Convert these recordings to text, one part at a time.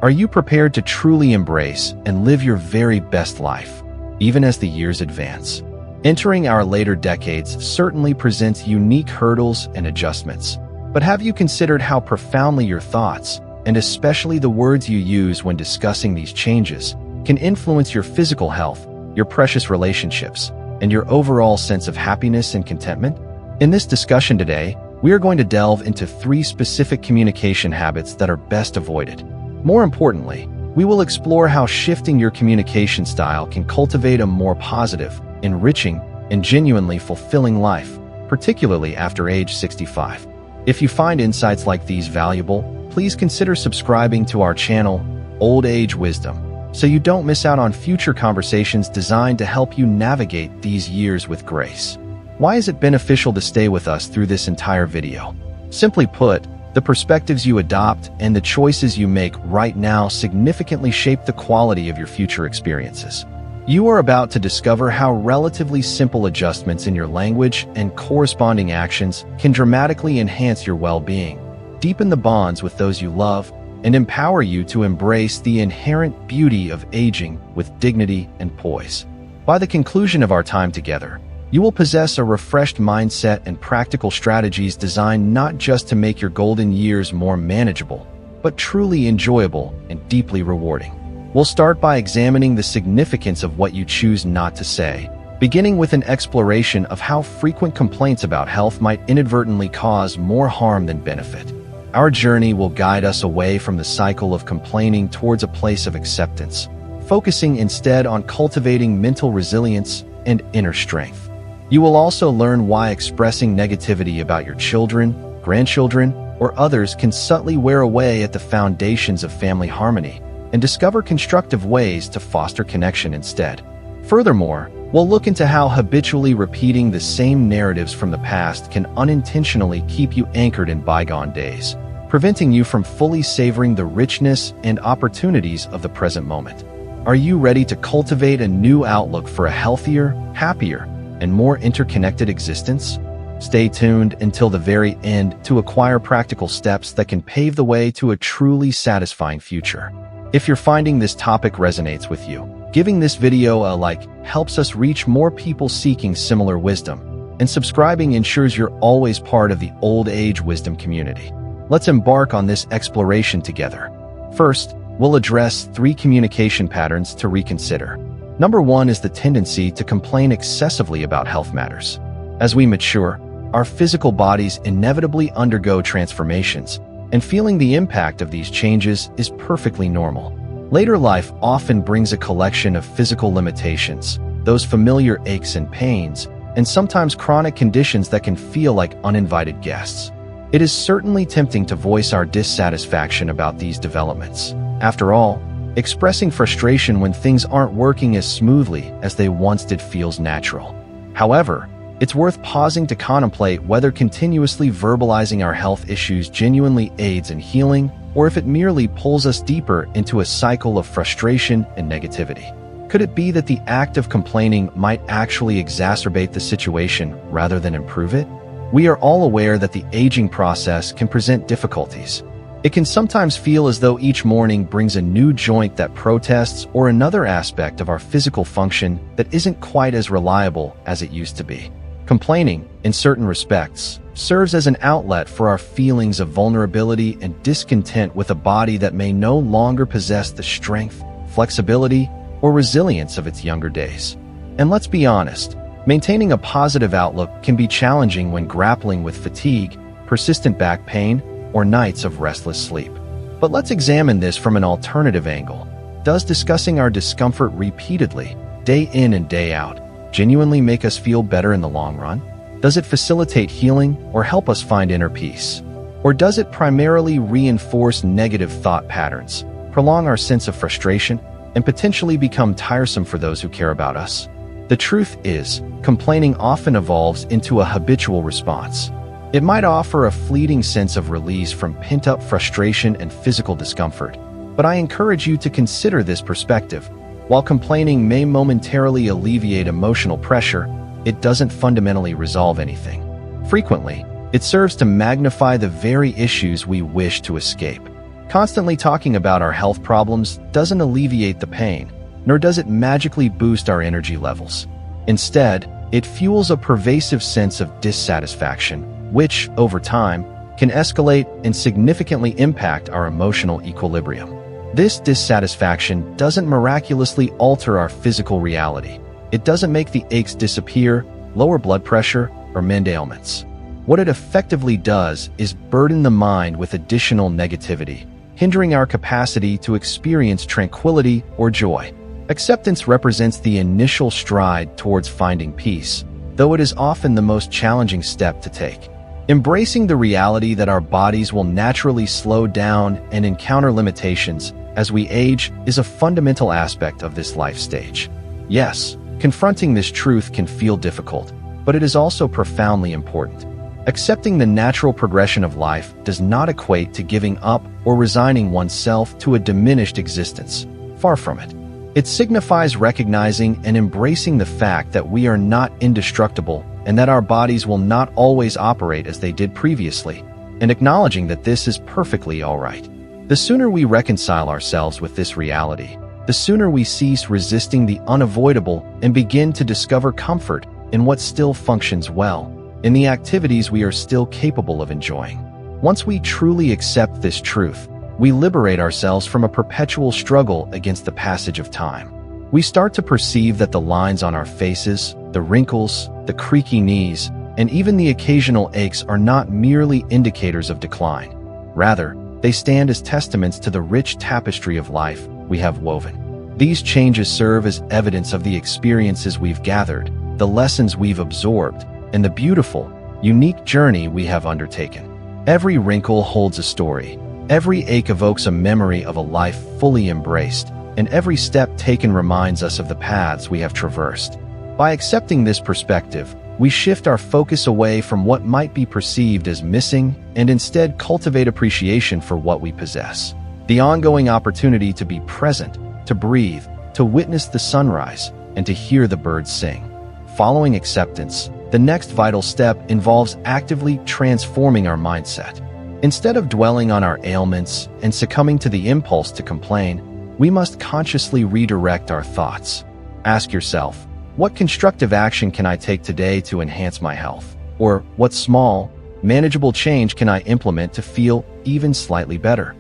Are you prepared to truly embrace and live your very best life, even as the years advance? Entering our later decades certainly presents unique hurdles and adjustments. But have you considered how profoundly your thoughts, and especially the words you use when discussing these changes, can influence your physical health, your precious relationships, and your overall sense of happiness and contentment? In this discussion today, we are going to delve into 3 specific communication habits that are best avoided. More importantly, we will explore how shifting your communication style can cultivate a more positive, enriching, and genuinely fulfilling life, particularly after age 65. If you find insights like these valuable, please consider subscribing to our channel, Old Age Wisdom, so you don't miss out on future conversations designed to help you navigate these years with grace. Why is it beneficial to stay with us through this entire video? Simply put, the perspectives you adopt and the choices you make right now significantly shape the quality of your future experiences. You are about to discover how relatively simple adjustments in your language and corresponding actions can dramatically enhance your well-being, deepen the bonds with those you love, and empower you to embrace the inherent beauty of aging with dignity and poise. By the conclusion of our time together, you will possess a refreshed mindset and practical strategies designed not just to make your golden years more manageable, but truly enjoyable and deeply rewarding. We'll start by examining the significance of what you choose not to say, beginning with an exploration of how frequent complaints about health might inadvertently cause more harm than benefit. Our journey will guide us away from the cycle of complaining towards a place of acceptance, focusing instead on cultivating mental resilience and inner strength. You will also learn why expressing negativity about your children, grandchildren, or others can subtly wear away at the foundations of family harmony, and discover constructive ways to foster connection instead. Furthermore, we'll look into how habitually repeating the same narratives from the past can unintentionally keep you anchored in bygone days, preventing you from fully savoring the richness and opportunities of the present moment. Are you ready to cultivate a new outlook for a healthier, happier, and more interconnected existence? Stay tuned until the very end to acquire practical steps that can pave the way to a truly satisfying future. If you're finding this topic resonates with you, giving this video a like helps us reach more people seeking similar wisdom, and subscribing ensures you're always part of the Old Age Wisdom community. Let's embark on this exploration together. First, we'll address 3 communication patterns to reconsider. Number 1 is the tendency to complain excessively about health matters. As we mature, our physical bodies inevitably undergo transformations, and feeling the impact of these changes is perfectly normal. Later life often brings a collection of physical limitations, those familiar aches and pains, and sometimes chronic conditions that can feel like uninvited guests. It is certainly tempting to voice our dissatisfaction about these developments. After all, expressing frustration when things aren't working as smoothly as they once did feels natural. However, it's worth pausing to contemplate whether continuously verbalizing our health issues genuinely aids in healing, or if it merely pulls us deeper into a cycle of frustration and negativity. Could it be that the act of complaining might actually exacerbate the situation rather than improve it? We are all aware that the aging process can present difficulties. It can sometimes feel as though each morning brings a new joint that protests or another aspect of our physical function that isn't quite as reliable as it used to be. Complaining, in certain respects, serves as an outlet for our feelings of vulnerability and discontent with a body that may no longer possess the strength, flexibility, or resilience of its younger days. And let's be honest, maintaining a positive outlook can be challenging when grappling with fatigue, persistent back pain, or nights of restless sleep. But let's examine this from an alternative angle. Does discussing our discomfort repeatedly, day in and day out, genuinely make us feel better in the long run? Does it facilitate healing or help us find inner peace? Or does it primarily reinforce negative thought patterns, prolong our sense of frustration, and potentially become tiresome for those who care about us? The truth is, complaining often evolves into a habitual response. It might offer a fleeting sense of release from pent-up frustration and physical discomfort, but I encourage you to consider this perspective. While complaining may momentarily alleviate emotional pressure, it doesn't fundamentally resolve anything. Frequently, it serves to magnify the very issues we wish to escape. Constantly talking about our health problems doesn't alleviate the pain, nor does it magically boost our energy levels. Instead, it fuels a pervasive sense of dissatisfaction, which, over time, can escalate and significantly impact our emotional equilibrium. This dissatisfaction doesn't miraculously alter our physical reality. It doesn't make the aches disappear, lower blood pressure, or mend ailments. What it effectively does is burden the mind with additional negativity, hindering our capacity to experience tranquility or joy. Acceptance represents the initial stride towards finding peace, though it is often the most challenging step to take. Embracing the reality that our bodies will naturally slow down and encounter limitations as we age is a fundamental aspect of this life stage. Yes, confronting this truth can feel difficult, but it is also profoundly important. Accepting the natural progression of life does not equate to giving up or resigning oneself to a diminished existence. Far from it. It signifies recognizing and embracing the fact that we are not indestructible and that our bodies will not always operate as they did previously, and acknowledging that this is perfectly all right. The sooner we reconcile ourselves with this reality, the sooner we cease resisting the unavoidable and begin to discover comfort in what still functions well, in the activities we are still capable of enjoying. Once we truly accept this truth, we liberate ourselves from a perpetual struggle against the passage of time. We start to perceive that the lines on our faces, the wrinkles, the creaky knees, and even the occasional aches are not merely indicators of decline. Rather, they stand as testaments to the rich tapestry of life we have woven. These changes serve as evidence of the experiences we've gathered, the lessons we've absorbed, and the beautiful, unique journey we have undertaken. Every wrinkle holds a story. Every ache evokes a memory of a life fully embraced, and every step taken reminds us of the paths we have traversed. By accepting this perspective, we shift our focus away from what might be perceived as missing and instead cultivate appreciation for what we possess. The ongoing opportunity to be present, to breathe, to witness the sunrise, and to hear the birds sing. Following acceptance, the next vital step involves actively transforming our mindset. Instead of dwelling on our ailments and succumbing to the impulse to complain, we must consciously redirect our thoughts. Ask yourself, what constructive action can I take today to enhance my health? Or what small, manageable change can I implement to feel even slightly better?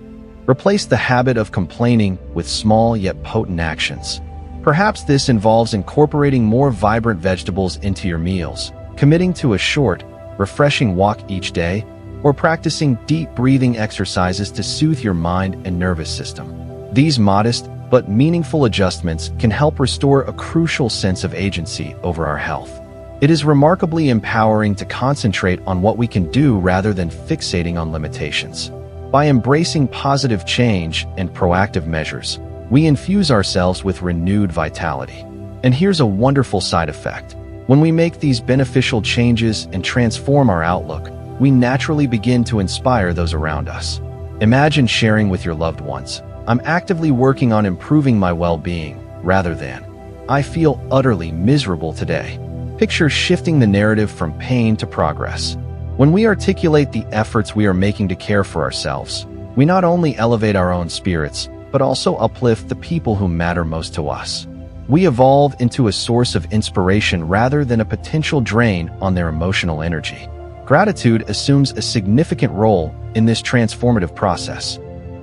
Replace the habit of complaining with small yet potent actions. Perhaps this involves incorporating more vibrant vegetables into your meals, committing to a short, refreshing walk each day, or practicing deep breathing exercises to soothe your mind and nervous system. These modest but meaningful adjustments can help restore a crucial sense of agency over our health. It is remarkably empowering to concentrate on what we can do rather than fixating on limitations. By embracing positive change and proactive measures, we infuse ourselves with renewed vitality. And here's a wonderful side effect. When we make these beneficial changes and transform our outlook, we naturally begin to inspire those around us. Imagine sharing with your loved ones, "I'm actively working on improving my well-being," rather than, "I feel utterly miserable today." Picture shifting the narrative from pain to progress. When we articulate the efforts we are making to care for ourselves, we not only elevate our own spirits, but also uplift the people who matter most to us. We evolve into a source of inspiration rather than a potential drain on their emotional energy. Gratitude assumes a significant role in this transformative process.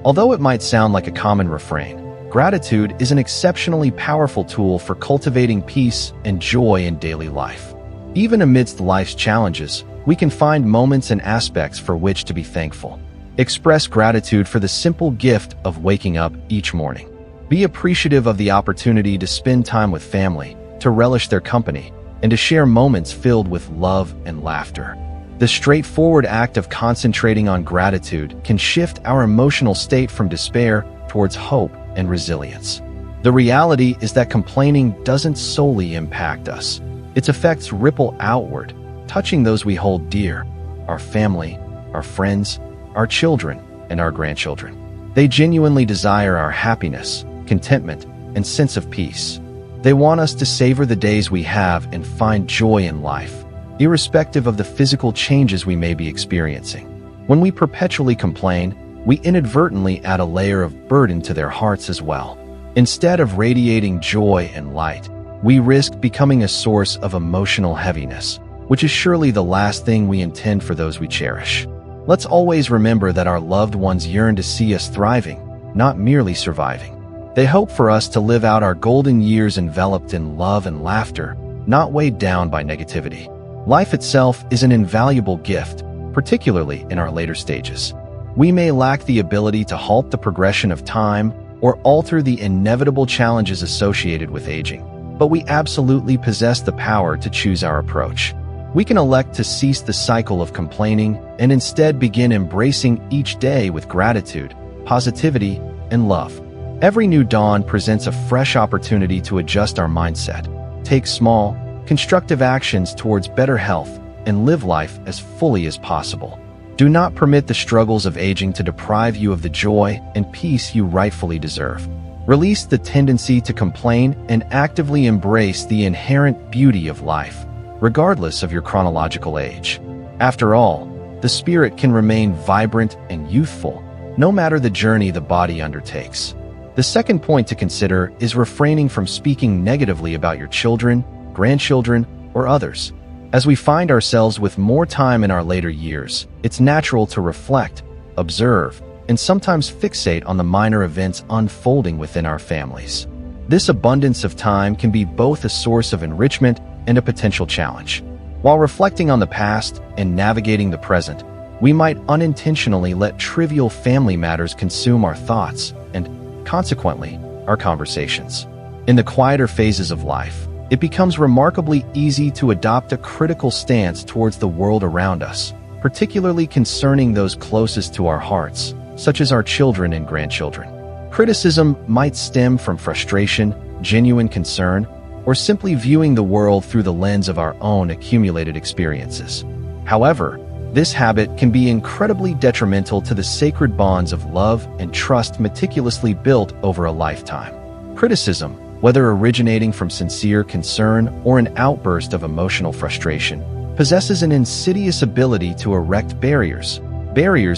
Although it might sound like a common refrain, gratitude is an exceptionally powerful tool for cultivating peace and joy in daily life. Even amidst life's challenges, we can find moments and aspects for which to be thankful. Express gratitude for the simple gift of waking up each morning. Be appreciative of the opportunity to spend time with family, to relish their company, and to share moments filled with love and laughter. The straightforward act of concentrating on gratitude can shift our emotional state from despair towards hope and resilience. The reality is that complaining doesn't solely impact us. Its effects ripple outward, touching those we hold dear, our family, our friends, our children, and our grandchildren. They genuinely desire our happiness, contentment, and sense of peace. They want us to savor the days we have and find joy in life, irrespective of the physical changes we may be experiencing. When we perpetually complain, we inadvertently add a layer of burden to their hearts as well. Instead of radiating joy and light, we risk becoming a source of emotional heaviness, which is surely the last thing we intend for those we cherish. Let's always remember that our loved ones yearn to see us thriving, not merely surviving. They hope for us to live out our golden years enveloped in love and laughter, not weighed down by negativity. Life itself is an invaluable gift, particularly in our later stages. We may lack the ability to halt the progression of time or alter the inevitable challenges associated with aging, but we absolutely possess the power to choose our approach. We can elect to cease the cycle of complaining and instead begin embracing each day with gratitude, positivity, and love. Every new dawn presents a fresh opportunity to adjust our mindset, take small, constructive actions towards better health, and live life as fully as possible. Do not permit the struggles of aging to deprive you of the joy and peace you rightfully deserve. Release the tendency to complain and actively embrace the inherent beauty of life, regardless of your chronological age. After all, the spirit can remain vibrant and youthful, no matter the journey the body undertakes. The second point to consider is refraining from speaking negatively about your children, grandchildren, or others. As we find ourselves with more time in our later years, it's natural to reflect, observe, and sometimes fixate on the minor events unfolding within our families. This abundance of time can be both a source of enrichment and a potential challenge. While reflecting on the past and navigating the present, we might unintentionally let trivial family matters consume our thoughts and, consequently, our conversations. In the quieter phases of life, it becomes remarkably easy to adopt a critical stance towards the world around us, particularly concerning those closest to our hearts, such as our children and grandchildren. Criticism might stem from frustration, genuine concern, or simply viewing the world through the lens of our own accumulated experiences. However, this habit can be incredibly detrimental to the sacred bonds of love and trust meticulously built over a lifetime. Criticism, whether originating from sincere concern or an outburst of emotional frustration, possesses an insidious ability to erect barriers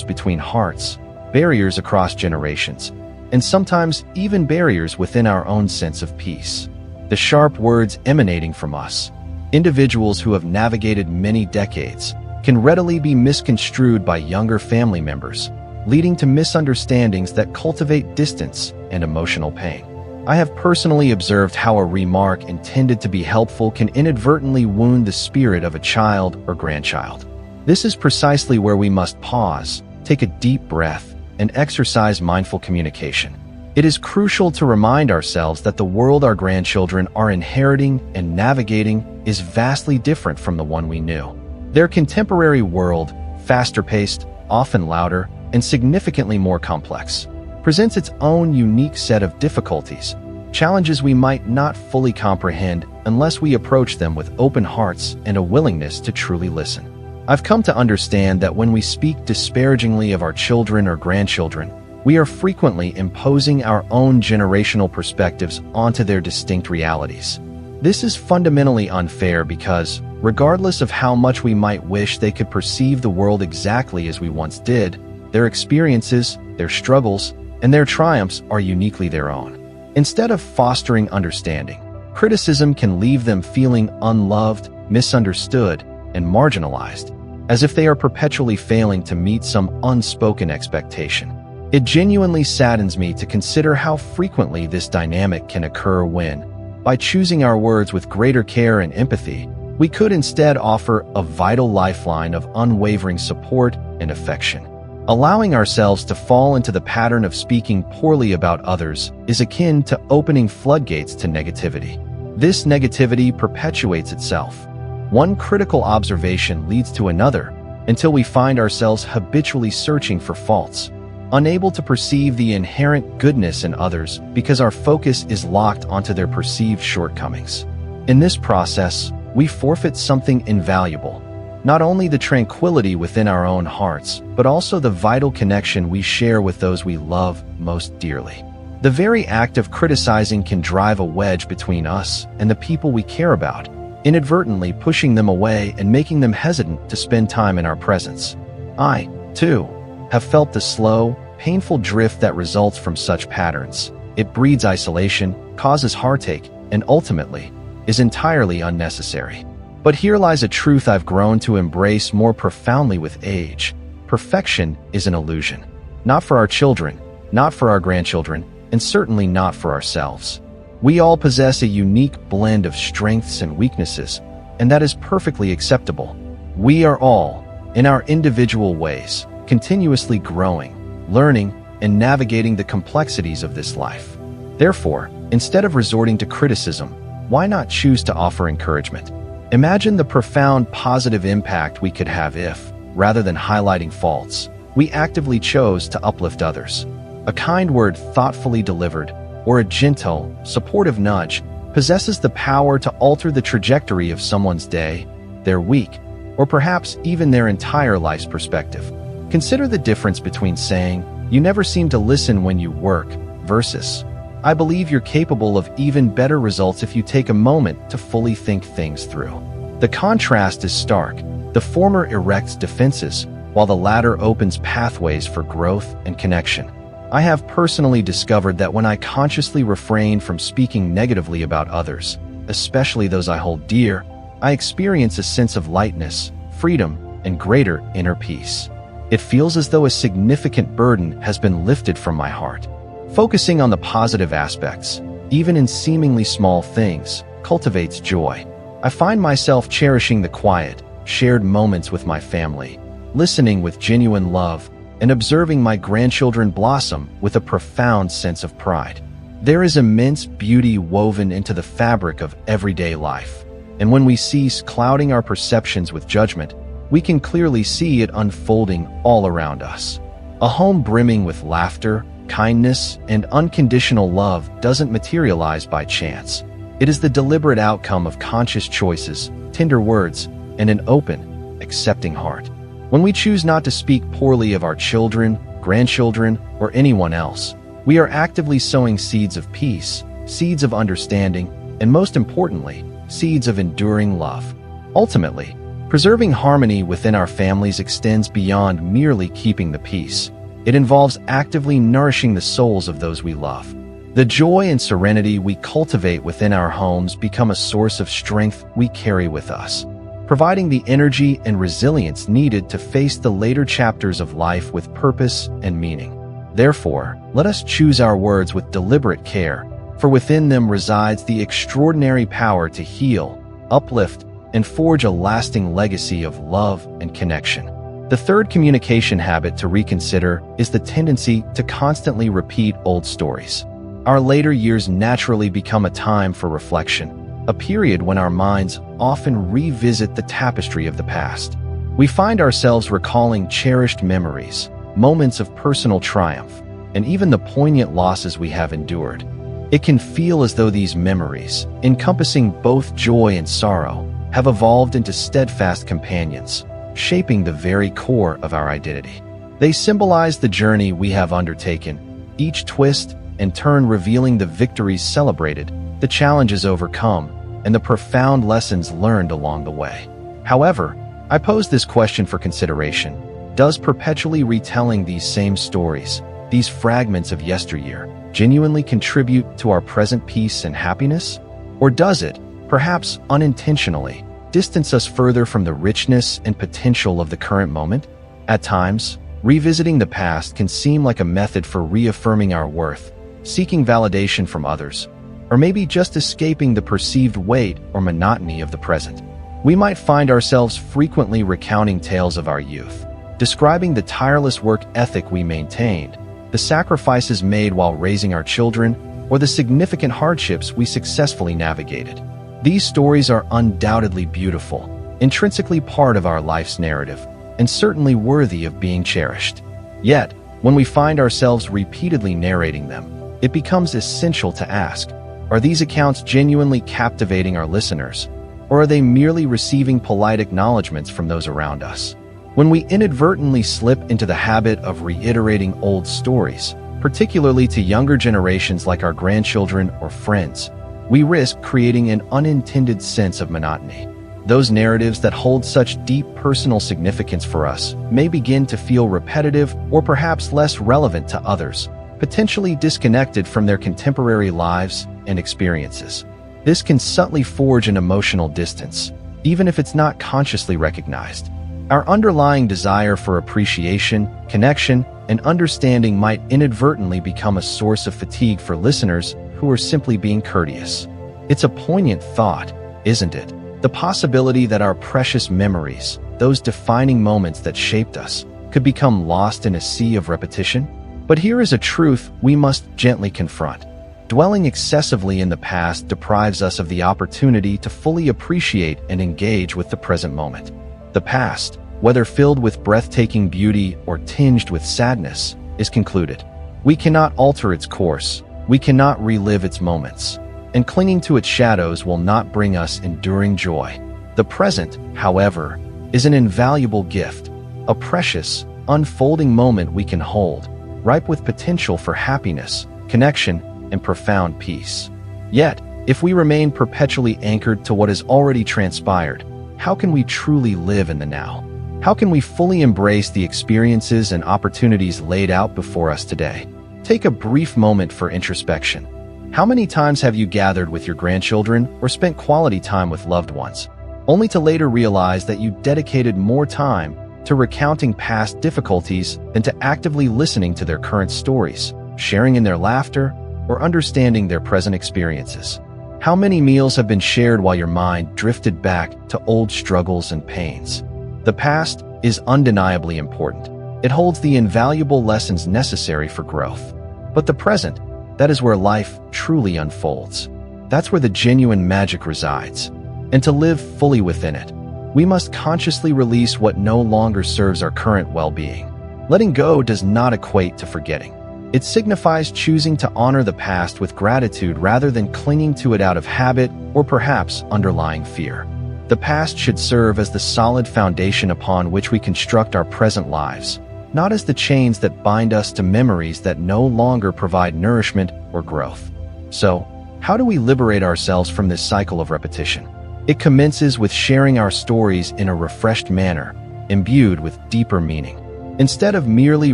between hearts, barriers across generations, and sometimes even barriers within our own sense of peace. The sharp words emanating from us, individuals who have navigated many decades, can readily be misconstrued by younger family members, leading to misunderstandings that cultivate distance and emotional pain. I have personally observed how a remark intended to be helpful can inadvertently wound the spirit of a child or grandchild. This is precisely where we must pause, take a deep breath, and exercise mindful communication. It is crucial to remind ourselves that the world our grandchildren are inheriting and navigating is vastly different from the one we knew. Their contemporary world, faster-paced, often louder, and significantly more complex, presents its own unique set of difficulties, challenges we might not fully comprehend unless we approach them with open hearts and a willingness to truly listen. I've come to understand that when we speak disparagingly of our children or grandchildren, we are frequently imposing our own generational perspectives onto their distinct realities. This is fundamentally unfair because, regardless of how much we might wish they could perceive the world exactly as we once did, their experiences, their struggles, and their triumphs are uniquely their own. Instead of fostering understanding, criticism can leave them feeling unloved, misunderstood, and marginalized, as if they are perpetually failing to meet some unspoken expectation. It genuinely saddens me to consider how frequently this dynamic can occur when, by choosing our words with greater care and empathy, we could instead offer a vital lifeline of unwavering support and affection. Allowing ourselves to fall into the pattern of speaking poorly about others is akin to opening floodgates to negativity. This negativity perpetuates itself. One critical observation leads to another until we find ourselves habitually searching for faults, unable to perceive the inherent goodness in others because our focus is locked onto their perceived shortcomings. In this process, we forfeit something invaluable. Not only the tranquility within our own hearts, but also the vital connection we share with those we love most dearly. The very act of criticizing can drive a wedge between us and the people we care about, inadvertently pushing them away and making them hesitant to spend time in our presence. I, too, have felt the slow, painful drift that results from such patterns. It breeds isolation, causes heartache, and ultimately is entirely unnecessary. But here lies a truth I've grown to embrace more profoundly with age. Perfection is an illusion. Not for our children, not for our grandchildren, and certainly not for ourselves. We all possess a unique blend of strengths and weaknesses, and that is perfectly acceptable. We are all, in our individual ways, continuously growing, learning, and navigating the complexities of this life. Therefore, instead of resorting to criticism, why not choose to offer encouragement? Imagine the profound positive impact we could have if, rather than highlighting faults, we actively chose to uplift others. A kind word thoughtfully delivered, or a gentle, supportive nudge, possesses the power to alter the trajectory of someone's day, their week, or perhaps even their entire life's perspective. Consider the difference between saying, "You never seem to listen when you work," versus, "I believe you're capable of even better results if you take a moment to fully think things through." The contrast is stark. The former erects defenses, while the latter opens pathways for growth and connection. I have personally discovered that when I consciously refrain from speaking negatively about others, especially those I hold dear, I experience a sense of lightness, freedom, and greater inner peace. It feels as though a significant burden has been lifted from my heart. Focusing on the positive aspects, even in seemingly small things, cultivates joy. I find myself cherishing the quiet, shared moments with my family, listening with genuine love, and observing my grandchildren blossom with a profound sense of pride. There is immense beauty woven into the fabric of everyday life, and when we cease clouding our perceptions with judgment, we can clearly see it unfolding all around us. A home brimming with laughter, kindness, and unconditional love doesn't materialize by chance. It is the deliberate outcome of conscious choices, tender words, and an open, accepting heart. When we choose not to speak poorly of our children, grandchildren, or anyone else, we are actively sowing seeds of peace, seeds of understanding, and most importantly, seeds of enduring love. Ultimately, preserving harmony within our families extends beyond merely keeping the peace. It involves actively nourishing the souls of those we love. The joy and serenity we cultivate within our homes become a source of strength we carry with us, providing the energy and resilience needed to face the later chapters of life with purpose and meaning. Therefore, let us choose our words with deliberate care, for within them resides the extraordinary power to heal, uplift, and forge a lasting legacy of love and connection. The third communication habit to reconsider is the tendency to constantly repeat old stories. Our later years naturally become a time for reflection, a period when our minds often revisit the tapestry of the past. We find ourselves recalling cherished memories, moments of personal triumph, and even the poignant losses we have endured. It can feel as though these memories, encompassing both joy and sorrow, have evolved into steadfast companions, shaping the very core of our identity. They symbolize the journey we have undertaken, each twist and turn revealing the victories celebrated, the challenges overcome, and the profound lessons learned along the way. However, I pose this question for consideration. Does perpetually retelling these same stories, these fragments of yesteryear, genuinely contribute to our present peace and happiness? Or does it, perhaps unintentionally, distance us further from the richness and potential of the current moment? At times, revisiting the past can seem like a method for reaffirming our worth, seeking validation from others, or maybe just escaping the perceived weight or monotony of the present. We might find ourselves frequently recounting tales of our youth, describing the tireless work ethic we maintained, the sacrifices made while raising our children, or the significant hardships we successfully navigated. These stories are undoubtedly beautiful, intrinsically part of our life's narrative, and certainly worthy of being cherished. Yet, when we find ourselves repeatedly narrating them, it becomes essential to ask, are these accounts genuinely captivating our listeners, or are they merely receiving polite acknowledgments from those around us? When we inadvertently slip into the habit of reiterating old stories, particularly to younger generations like our grandchildren or friends, we risk creating an unintended sense of monotony. Those narratives that hold such deep personal significance for us may begin to feel repetitive or perhaps less relevant to others, potentially disconnected from their contemporary lives and experiences. This can subtly forge an emotional distance, even if it's not consciously recognized. Our underlying desire for appreciation, connection, and understanding might inadvertently become a source of fatigue for listeners who are simply being courteous. It's a poignant thought, isn't it? The possibility that our precious memories, those defining moments that shaped us, could become lost in a sea of repetition? But here is a truth we must gently confront. Dwelling excessively in the past deprives us of the opportunity to fully appreciate and engage with the present moment. The past, whether filled with breathtaking beauty or tinged with sadness, is concluded. We cannot alter its course, we cannot relive its moments, and clinging to its shadows will not bring us enduring joy. The present, however, is an invaluable gift, a precious, unfolding moment we can hold, ripe with potential for happiness, connection, and profound peace. Yet, if we remain perpetually anchored to what has already transpired, how can we truly live in the now? How can we fully embrace the experiences and opportunities laid out before us today? Take a brief moment for introspection. How many times have you gathered with your grandchildren or spent quality time with loved ones, only to later realize that you dedicated more time to recounting past difficulties than to actively listening to their current stories, sharing in their laughter, or understanding their present experiences? How many meals have been shared while your mind drifted back to old struggles and pains? The past is undeniably important. It holds the invaluable lessons necessary for growth. But the present, that is where life truly unfolds. That's where the genuine magic resides. And to live fully within it, we must consciously release what no longer serves our current well-being. Letting go does not equate to forgetting. It signifies choosing to honor the past with gratitude rather than clinging to it out of habit or perhaps underlying fear. The past should serve as the solid foundation upon which we construct our present lives, not as the chains that bind us to memories that no longer provide nourishment or growth. So, how do we liberate ourselves from this cycle of repetition? It commences with sharing our stories in a refreshed manner, imbued with deeper meaning. Instead of merely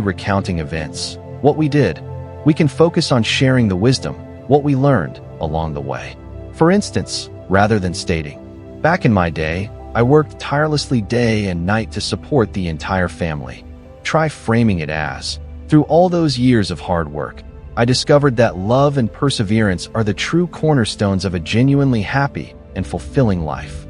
recounting events, what we did, we can focus on sharing the wisdom, what we learned along the way. For instance, rather than stating, "Back in my day, I worked tirelessly day and night to support the entire family," try framing it as, "Through all those years of hard work, I discovered that love and perseverance are the true cornerstones of a genuinely happy and fulfilling life."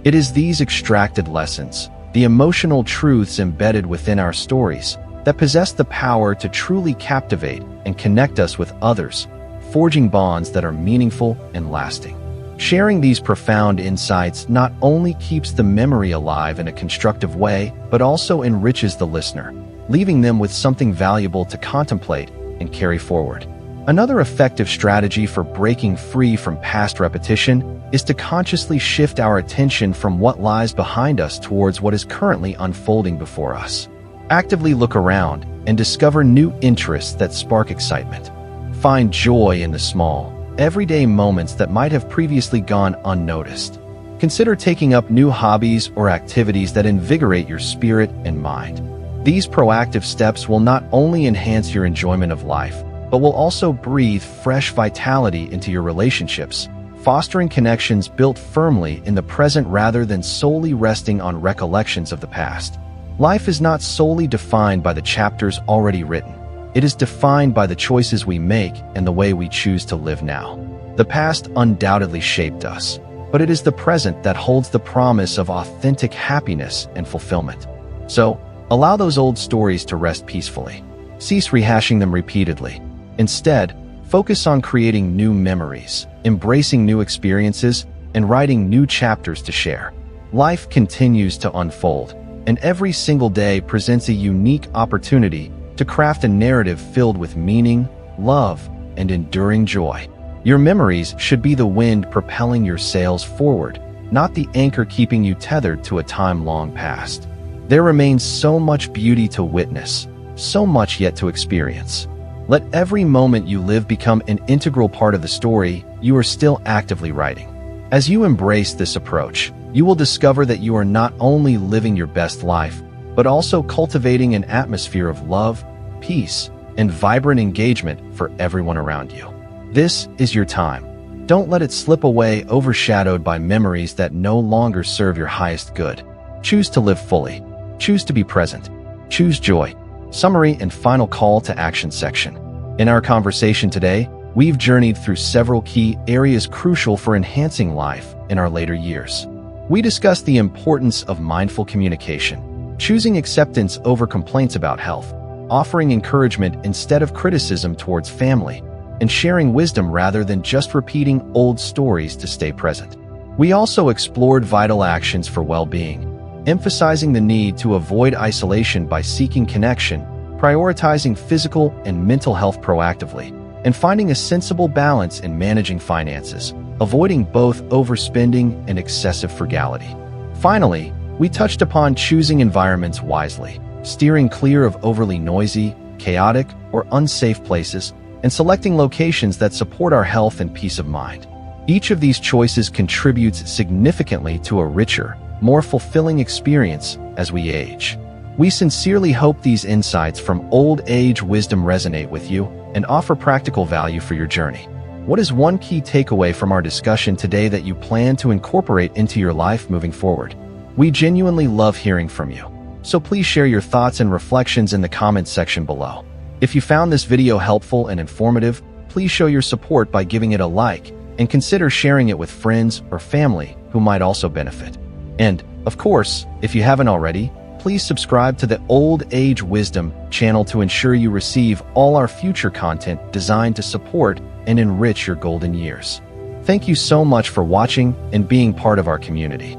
It is these extracted lessons, the emotional truths embedded within our stories, that possess the power to truly captivate and connect us with others, forging bonds that are meaningful and lasting. Sharing these profound insights not only keeps the memory alive in a constructive way, but also enriches the listener, leaving them with something valuable to contemplate and carry forward. Another effective strategy for breaking free from past repetition is to consciously shift our attention from what lies behind us towards what is currently unfolding before us. Actively look around and discover new interests that spark excitement. Find joy in the small, everyday moments that might have previously gone unnoticed. Consider taking up new hobbies or activities that invigorate your spirit and mind. These proactive steps will not only enhance your enjoyment of life, but will also breathe fresh vitality into your relationships, fostering connections built firmly in the present rather than solely resting on recollections of the past. Life is not solely defined by the chapters already written. It is defined by the choices we make and the way we choose to live now. The past undoubtedly shaped us, but it is the present that holds the promise of authentic happiness and fulfillment. So, allow those old stories to rest peacefully. Cease rehashing them repeatedly. Instead, focus on creating new memories, embracing new experiences, and writing new chapters to share. Life continues to unfold, and every single day presents a unique opportunity to craft a narrative filled with meaning, love, and enduring joy. Your memories should be the wind propelling your sails forward, not the anchor keeping you tethered to a time long past. There remains so much beauty to witness, so much yet to experience. Let every moment you live become an integral part of the story you are still actively writing. As you embrace this approach, You will discover that you are not only living your best life, but also cultivating an atmosphere of love, peace, and vibrant engagement for everyone around you. This is your time. Don't let it slip away, overshadowed by memories that no longer serve your highest good. Choose to live fully. Choose to be present. Choose joy. Summary and final call to action section. In our conversation today, we've journeyed through several key areas crucial for enhancing life in our later years. We discussed the importance of mindful communication, choosing acceptance over complaints about health, offering encouragement instead of criticism towards family, and sharing wisdom rather than just repeating old stories to stay present. We also explored vital actions for well-being, emphasizing the need to avoid isolation by seeking connection, prioritizing physical and mental health proactively, and finding a sensible balance in managing finances, avoiding both overspending and excessive frugality. Finally, we touched upon choosing environments wisely, steering clear of overly noisy, chaotic, or unsafe places, and selecting locations that support our health and peace of mind. Each of these choices contributes significantly to a richer, more fulfilling experience as we age. We sincerely hope these insights from old age wisdom resonate with you and offer practical value for your journey. What is one key takeaway from our discussion today that you plan to incorporate into your life moving forward? We genuinely love hearing from you, so please share your thoughts and reflections in the comments section below. If you found this video helpful and informative, please show your support by giving it a like and consider sharing it with friends or family who might also benefit. And, of course, if you haven't already, please subscribe to the Old Age Wisdom channel to ensure you receive all our future content designed to support and enrich your golden years. Thank you so much for watching and being part of our community.